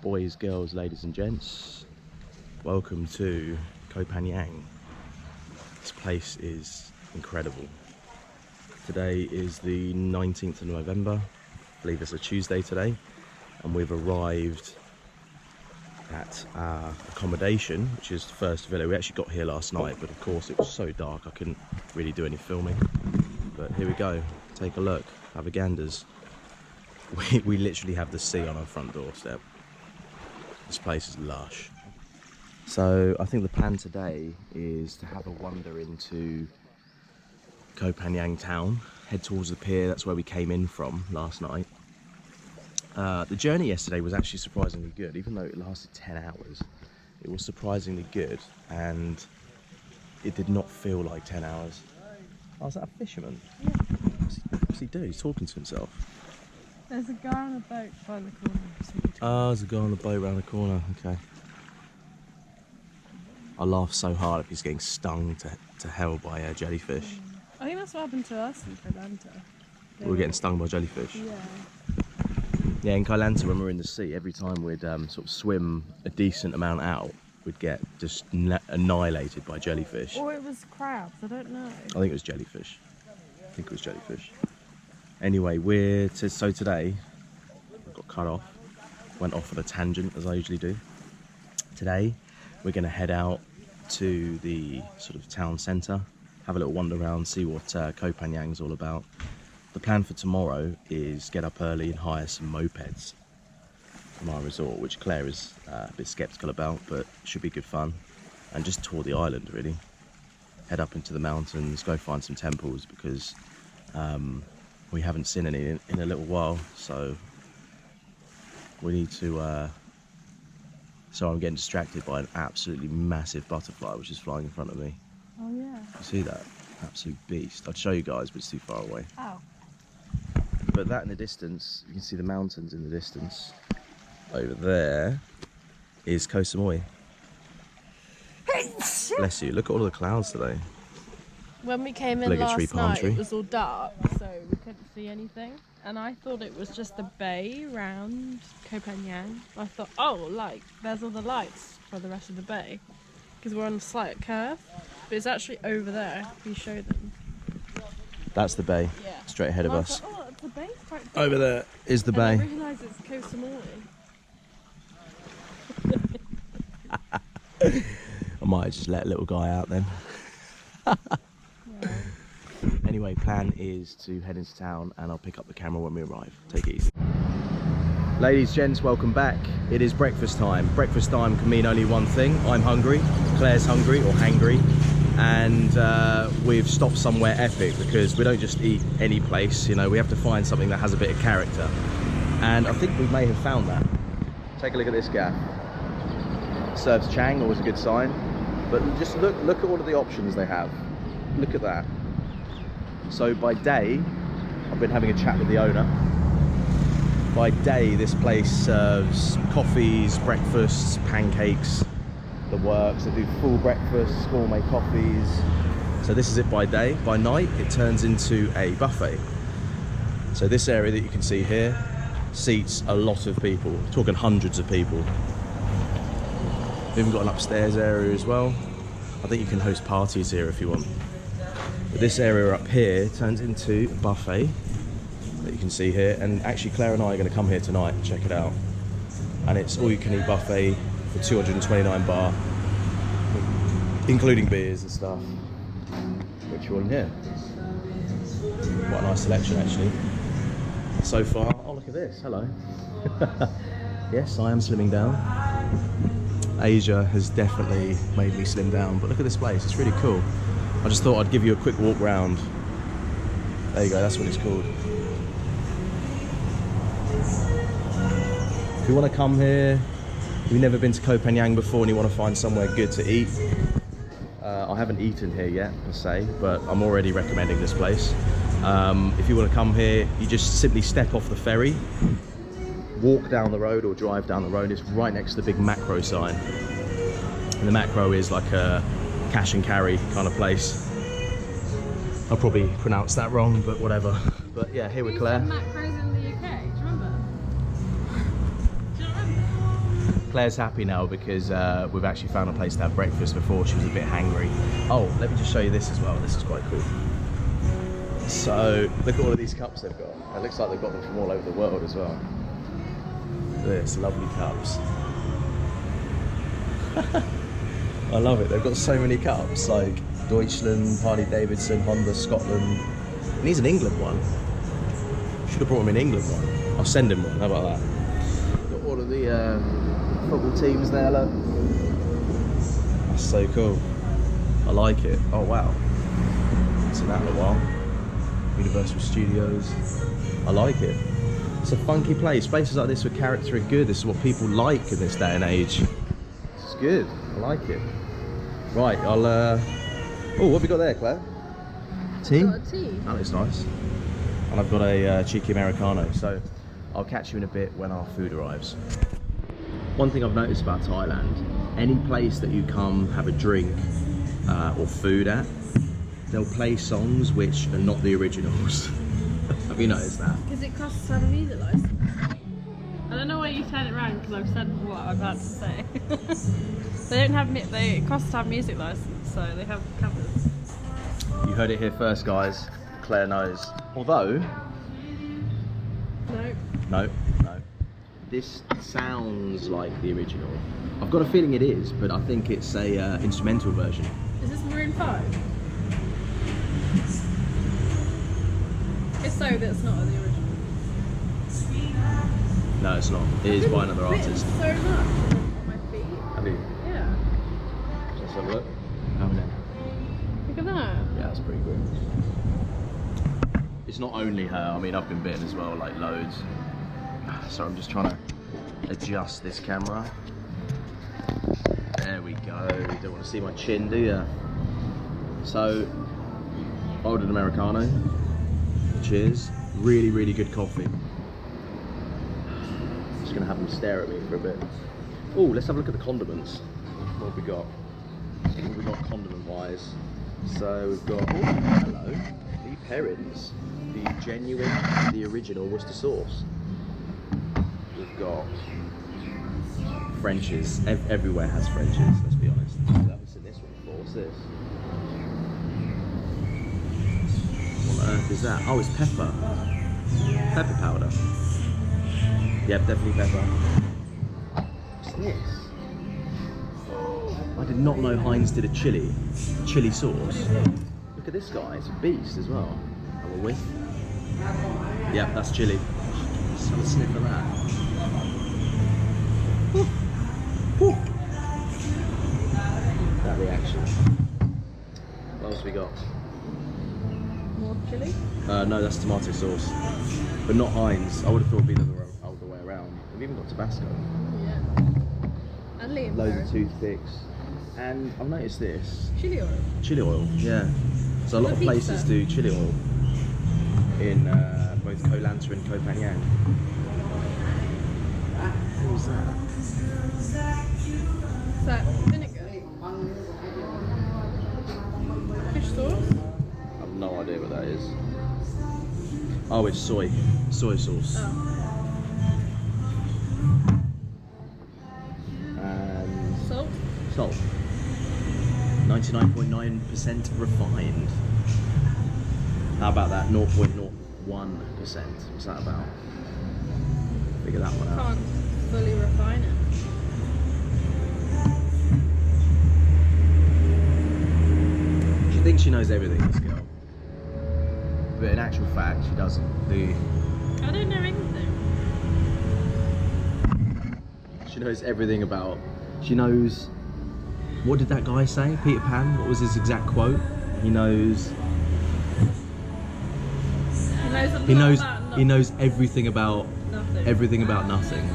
Boys, girls, ladies and gents, welcome to Koh Phangan. This place is incredible. Today is the 19th of November, I believe it's a Tuesday today, and we've arrived at our accommodation, which is the first villa. We actually got here last night, but of course it was so dark I couldn't really do any filming. But here we go, take a look, have a ganders. We literally have the sea on our front doorstep. This place is lush. So I think the plan today is to have a wander into Koh Phangan town, head towards the pier. That's where we came in from last night. The journey yesterday was actually surprisingly good, even though it lasted 10 hours. It was surprisingly good, and it did not feel like 10 hours. Oh, is that a fisherman? Yeah. What's he doing? He's talking to himself. There's a guy on a boat by the corner. Oh, there's a guy on the boat around the corner. Okay. I laugh so hard if he's getting stung to hell by a jellyfish. I think that's what happened to us in Koh Phangan. We're getting stung by jellyfish. Yeah. Yeah, in Koh Phangan, when we're in the sea, every time we'd sort of swim a decent amount out, we'd get just annihilated by jellyfish. Or it was crabs, I don't know. I think it was jellyfish. Anyway, so today, I got cut off, went off on a tangent as I usually do. Today, we're going to head out to the sort of town centre, have a little wander around, see what Koh Phangan's all about. The plan for tomorrow is get up early and hire some mopeds from our resort, which Claire is a bit sceptical about, but should be good fun. And just tour the island, really. Head up into the mountains, go find some temples, because we haven't seen any in a little while, so we need to... So I'm getting distracted by an absolutely massive butterfly which is flying in front of me. Oh yeah. You see that? Absolute beast. I'd show you guys, but it's too far away. Ow. But that in the distance, you can see the mountains in the distance. Over there is Koh Samui. Bless you. Look at all the clouds today. When we came in last night, it was all dark, so we couldn't see anything. And I thought it was just the bay round Koh Phangan. I thought, oh, like, there's all the lights for the rest of the bay, because we're on a slight curve. But it's actually over there, if you show them. That's the bay, Yeah. straight ahead of I us. thought, oh, the bay's quite big. Over there is the And bay. I realised it's Koh Samui. I might just let a little guy out then. Yeah. Anyway, plan is to head into town and I'll pick up the camera when we arrive. Take it easy. Ladies, gents, welcome back. It is breakfast time. Breakfast time can mean only one thing. I'm hungry, Claire's hungry or hangry, and we've stopped somewhere epic because we don't just eat any place, you know, we have to find something that has a bit of character. And I think we may have found that. Take a look at this gaff. Serves Chang, always a good sign. But just look at all of the options they have. Look at that. So by day, I've been having a chat with the owner. By day, this place serves coffees, breakfasts, pancakes, the works. They do full breakfasts, gourmet coffees. So this is it by day. By night, it turns into a buffet. So this area that you can see here seats a lot of people. We're talking hundreds of people. We've even got an upstairs area as well. I think you can host parties here if you want. But this area up here turns into a buffet that you can see here. And actually Claire and I are going to come here tonight and check it out. And it's all you can eat buffet for 229 baht, including beers and stuff, which you want here. Quite a nice selection actually. So far, oh look at this, hello. Yes, I am slimming down. Asia has definitely made me slim down, but look at this place, it's really cool. I just thought I'd give you a quick walk round. There you go, that's what it's called. If you want to come here, if you've never been to Koh Phangan before and you want to find somewhere good to eat, I haven't eaten here yet per se, but I'm already recommending this place. If you want to come here, you just simply step off the ferry, walk down the road or drive down the road. It's right next to the big macro sign. And the macro is like a cash and carry kind of place. I'll probably pronounce that wrong, but whatever. But yeah, here with Claire. Macros in the UK, do you remember? Do you remember? Claire's happy now because we've actually found a place to have breakfast. Before she was a bit hangry. Oh, let me just show you this as well. This is quite cool. So look at all of these cups they've got. It looks like they've got them from all over the world as well. Look at this, lovely cups. I love it. They've got so many cups, like Deutschland, Harley Davidson, Honda, Scotland. And he's an England one. Should have brought him an England one. I'll send him one. How about that? Got all of the football teams there. Look. That's so cool. I like it. Oh wow. Haven't seen that in a while. Universal Studios. I like it. It's a funky place. Places like this with character are good. This is what people like in this day and age. This is good. I like it. Right, I'll oh, what have we got there, Claire? Tea? Got a tea. That looks nice. And I've got a cheeky Americano, so I'll catch you in a bit when our food arrives. One thing I've noticed about Thailand, any place that you come have a drink or food at, they'll play songs which are not the originals. Have you noticed that? Because it costs to have a music license. I don't know why you turn it around because I've said what I'm about to say. They don't have it costs to have music license, so they have covers. You heard it here first, guys. Claire knows. Although, no. This sounds like the original. I've got a feeling it is, but I think it's a instrumental version. Is this Maroon 5? If so, that's not the original. No, it's not. It is by another artist. So much on my feet. Have you? Yeah. Let's have a look. How many? Look at that. Yeah, that's pretty good. It's not only her. I mean, I've been bitten as well, like loads. So I'm just trying to adjust this camera. There we go. You don't want to see my chin, do you? So, ordered an Americano. Cheers. Really, really good coffee. Just gonna have them stare at me for a bit. Oh, let's have a look at the condiments. What have we got? What have we got condiment-wise? So we've got, oh, hello, the Perrins, the genuine, the original Worcester sauce. We've got French's. Everywhere has French's, let's be honest. I haven't seen this one before. What's this? What on earth is that? Oh, it's pepper. Pepper powder. Yep, definitely pepper. What's this? I did not know Heinz did a chili sauce. Look at this guy, it's a beast as well. Have a whiff. Yep, that's chili. Just have a sniff of that. Woo. Woo. That reaction. What else we got? More chili? No, that's tomato sauce. But not Heinz. I would have thought it'd be the other way around. We've even got Tabasco. Yeah. And Liam. Loads of toothpicks. And I've noticed this. Chili oil. Chili oil, yeah. So a lot of places do chili oil in both Koh Lanta and Koh Phangan. What was that? Is that vinegar? Fish sauce? I have no idea what that is. Oh, it's soy sauce. Oh. And Salt? 99.9% refined. How about that 0.01%? What's that about? Figure that one out. Can't fully refine it. She thinks she knows everything, this girl. But in actual fact, she doesn't. I don't know anything. She knows everything about... She knows... What did that guy say? Peter Pan? What was his exact quote? He knows... He knows everything about... Nothing. Everything about nothing.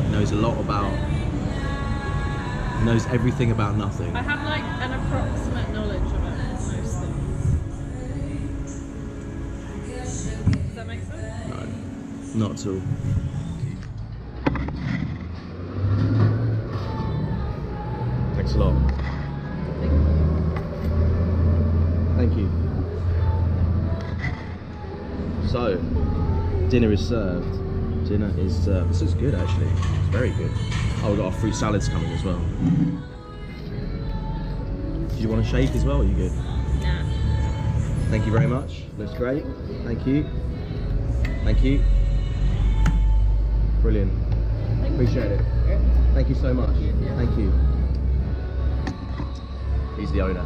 He knows a lot about... He knows everything about nothing. I have like an approximate knowledge about most things. Does that make sense? No, not at all. Thanks a lot. Thank you. So, dinner is served. dinner is, this is good actually. It's very good. Oh, we've got our fruit salads coming as well. Do you want a shake as well, or are you good? Nah. Thank you very much. Looks great. Thank you. Thank you. Brilliant. Appreciate it. Thank you so much. Thank you. He's the owner.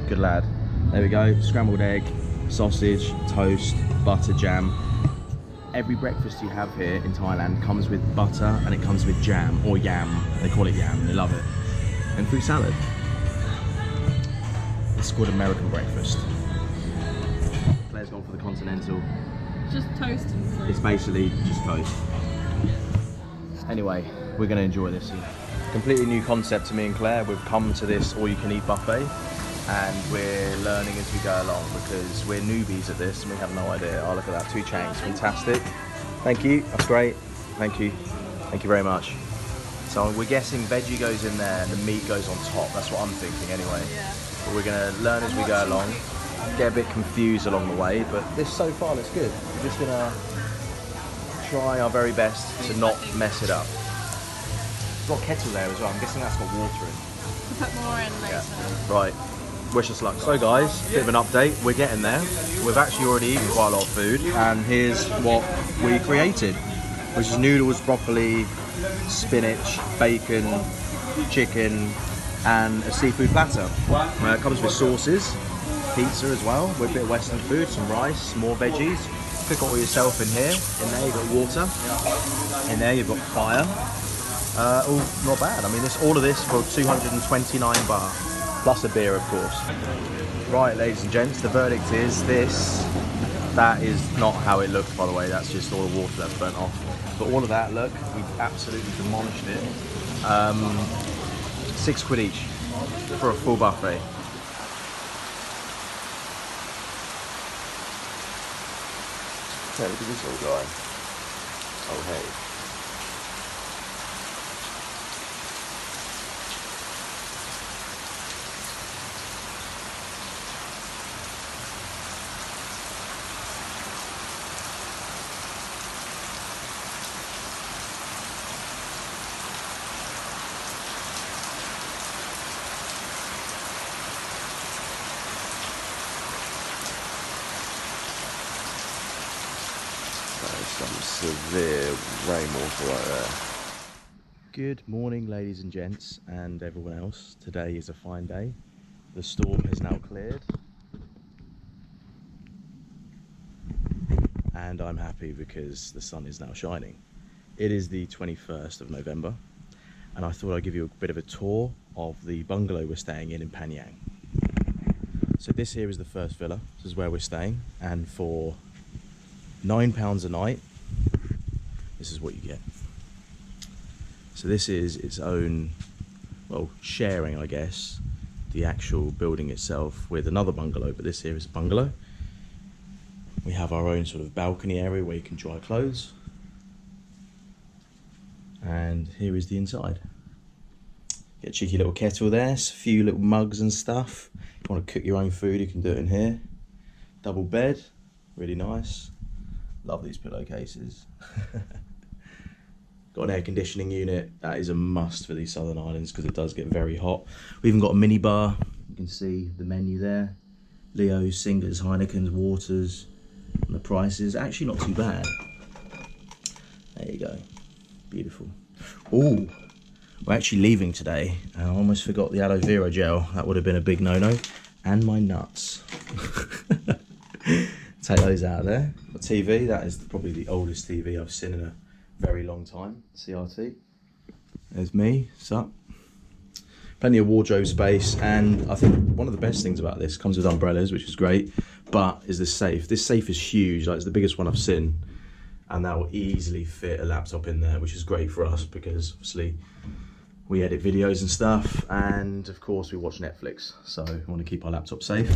Good lad. There we go. Scrambled egg, sausage, toast, butter, jam. Every breakfast you have here in Thailand comes with butter and it comes with jam, or yam. They call it yam. They love it. And fruit salad. It's called American breakfast. Claire's gone for the continental. Just toast and fruit. It's basically just toast. Anyway, we're going to enjoy this. Completely new concept to me and Claire. We've come to this all-you-can-eat buffet, and we're learning as we go along because we're newbies at this and we have no idea. Oh, look at that, 2 changs, fantastic. Thank you, that's great. Thank you. Thank you very much. So we're guessing veggie goes in there and the meat goes on top. That's what I'm thinking anyway. Yeah. But we're going to learn as we go along. Get a bit confused along the way, but this so far looks good. We're just going to try our very best to not mess it up. We've got a kettle there as well. I'm guessing that's got water in. Put more in later. Yeah. Right. Wish us luck. So guys, bit of an update. We're getting there. We've actually already eaten quite a lot of food, and here's what we created, which is noodles, broccoli, spinach, bacon, chicken, and a seafood platter. It comes with sauces, pizza as well, with a bit of Western food, some rice, more veggies. Cook it all yourself in here. In there you've got water. In there you've got fire. Oh, not bad. I mean, all of this for 229 baht. Plus a beer, of course. Right, ladies and gents, the verdict is this. That is not how it looked, by the way. That's just all the water that's burnt off. But all of that, look, we absolutely demolished it. 6 quid each for a full buffet. Okay, look at this little guy. Oh, hey. Some severe rainwater right there. Good morning, ladies and gents, and everyone else. Today is a fine day. The storm has now cleared, and I'm happy because the sun is now shining. It is the 21st of November, and I thought I'd give you a bit of a tour of the bungalow we're staying in Phangan. So this here is the first villa. This is where we're staying, and for £9 a night, this is what you get. So this is its own, well, sharing, I guess, the actual building itself with another bungalow, but this here is a bungalow. We have our own sort of balcony area where you can dry clothes. And here is the inside. Get a cheeky little kettle there, a few little mugs and stuff. If you want to cook your own food, you can do it in here. Double bed, really nice. Love these pillowcases. Got an air conditioning unit. That is a must for these southern islands because it does get very hot. We even got a mini bar. You can see the menu there. Leo's, Singer's, Heineken's, Waters. And the prices, actually not too bad. There you go. Beautiful. Oh, we're actually leaving today. And I almost forgot the aloe vera gel. That would have been a big no-no. And my nuts. Take those out there. The TV, that is probably the oldest TV I've seen in a very long time. CRT. There's me, sup. Plenty of wardrobe space, and I think one of the best things about this comes with umbrellas, which is great, but is the safe. This safe is huge, like it's the biggest one I've seen, and that will easily fit a laptop in there, which is great for us because obviously we edit videos and stuff, and of course we watch Netflix, so we want to keep our laptop safe.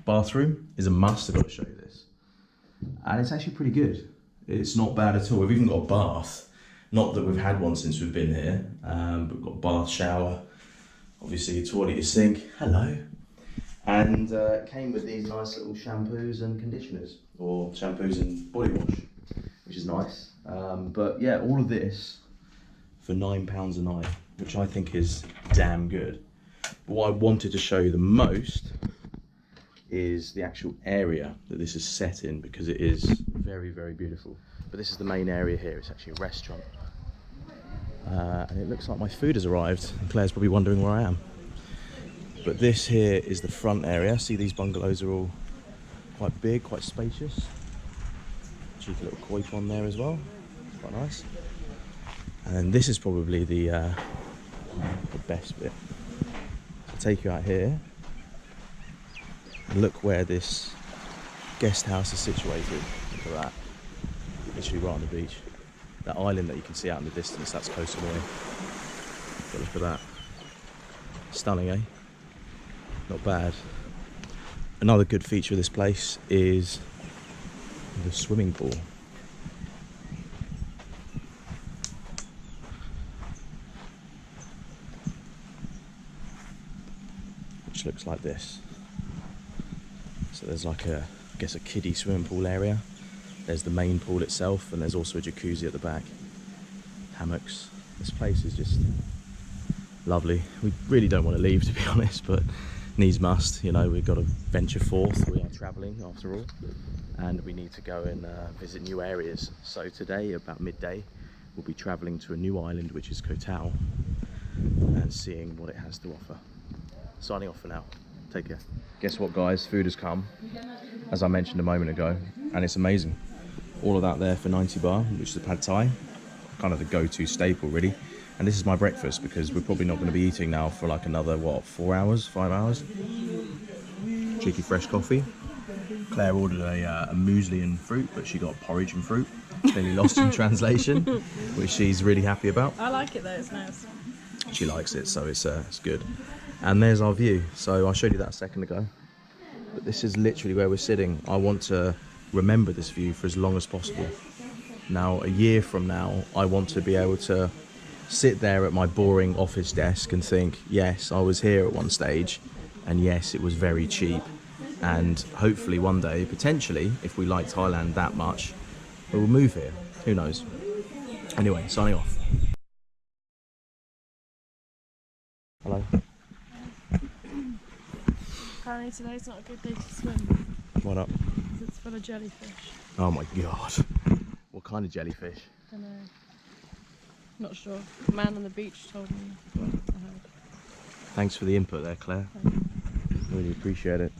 Bathroom is a must. I've got to show you this. And it's actually pretty good. It's not bad at all. We've even got a bath. Not that we've had one since we've been here, but we've got a bath, shower, obviously a toilet, your sink. Hello. And it came with these nice little shampoos and conditioners, or shampoos and body wash, which is nice. But yeah, all of this for £9 a night, which I think is damn good. But what I wanted to show you the most is the actual area that this is set in, because it is very, very beautiful. But this is the main area here. It's actually a restaurant. And it looks like my food has arrived. And Claire's probably wondering where I am. But this here is the front area. See, these bungalows are all quite big, quite spacious. Cheeky little koi pond there as well. It's quite nice. And then this is probably the best bit. I'll take you out here and look where this guest house is situated. Look at that. Literally right on the beach. That island that you can see out in the distance, that's Koh Phangan. But look at that. Stunning, eh? Not bad. Another good feature of this place is the swimming pool. Which looks like this. So there's like I guess a kiddie swimming pool area. There's the main pool itself, and there's also a jacuzzi at the back. Hammocks. This place is just lovely. We really don't want to leave, to be honest, but needs must. You know, we've got to venture forth. We are travelling after all, and we need to go and visit new areas. So today, about midday, we'll be travelling to a new island, which is Koh Tao, and seeing what it has to offer. Signing off for now. Take care. Guess what, guys? Food has come, as I mentioned a moment ago, and it's amazing. All of that there for 90 baht, which is a pad thai, kind of the go-to staple, really. And this is my breakfast, because we're probably not going to be eating now for like another, what, 4 hours, 5 hours? Cheeky fresh coffee. Claire ordered a muesli and fruit, but she got porridge and fruit. Clearly lost in translation, which she's really happy about. I like it though, it's nice. She likes it, so it's good. And there's our view. So I showed you that a second ago. But this is literally where we're sitting. I want to remember this view for as long as possible. Now, a year from now, I want to be able to sit there at my boring office desk and think, yes, I was here at one stage, and yes, it was very cheap. And hopefully one day, potentially, if we like Thailand that much, we will move here. Who knows? Anyway, signing off. Hello. Apparently today's not a good day to swim. What up? It's full of jellyfish. Oh my god. What kind of jellyfish? I don't know. Not sure. The man on the beach told me what I heard. Thanks for the input there, Claire. Really appreciate it.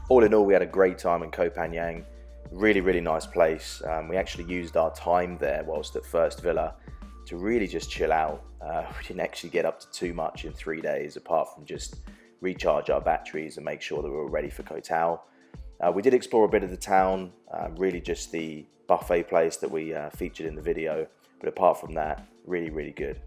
All in all, we had a great time in Koh Phangan. Really, really nice place. We actually used our time there whilst at First Villa to really just chill out. We didn't actually get up to too much in 3 days, apart from just recharge our batteries and make sure that we were ready for Koh Tao. We did explore a bit of the town, really just the buffet place that we featured in the video. But apart from that, really, really good.